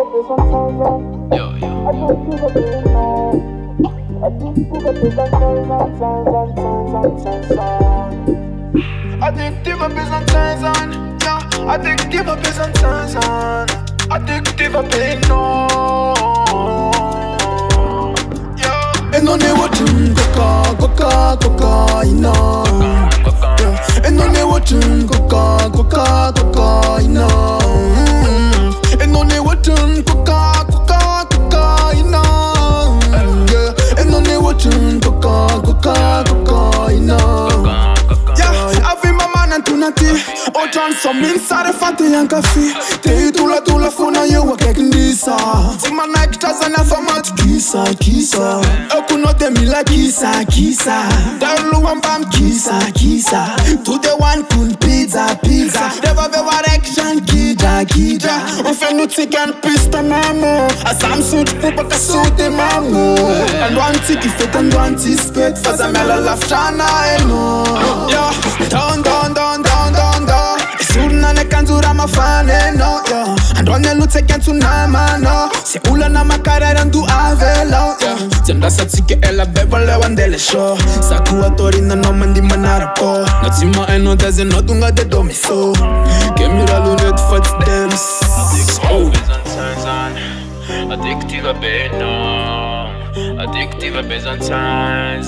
Yo, yo. Addictive besançan, yeah. Addictive besançan, addictive pain no. And on the watching cocaine. And on the watching cocaine. And on the watching cocaine. And on the watching cocaine. Yeah, avi mama na tunati. Ojan som inside fante yankafi. Te tula fona ye wa kekndisa. Tima Nike tazana format kisa. Okuno de mi la kisa. Dalu wambam kisa. To the one kun pizza. Deva action kida. On fait nous chicken pista mamo. A Samsung pupa kasute mamo. And one tiki fit and one tea spit. Faza mela lafchana eno. Yeah, down. Surna ne kanzura mafane no. Yeah, and one ne lutse kentu nama no. Se ula na makarera ndu avelo. Yeah, zenda satike ela bebale wandele show. Sakuwa torina no mandi manarapo. Natsima eno deze no tunga de domiso. Kemyrah lunet fats dems. Addictive benom. Addictive besançan.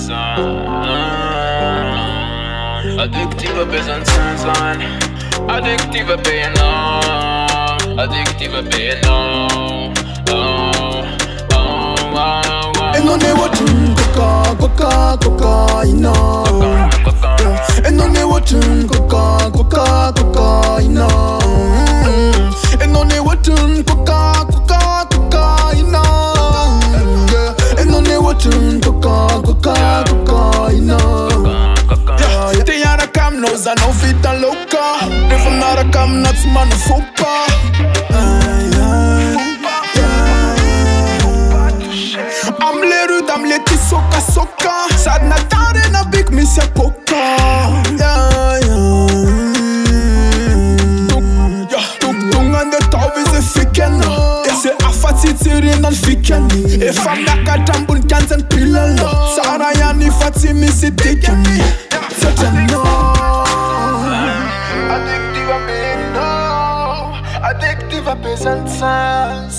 Addictive besançan. Addictive benom. Addictive benom. And on the watching cocaine. And on the watching cocaine. And on the watching cocaine. And on the watching cocaine. Te yara kam no za no fit and loka. Never nara kam nuts man fupa. I'm leti soka. Sad na tare na big miss ya poka. Tung an de tau is a ficken. Ese afati tirin an ficken. E fam da katambun kansen pillen. Sara yani fati misi dicken. Certain Addictive pain no. Addictive besançan.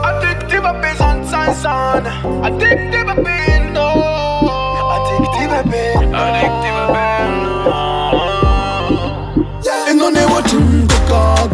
Addictive besançan. Addictive pain no. Addictive pain no. And on the watching coca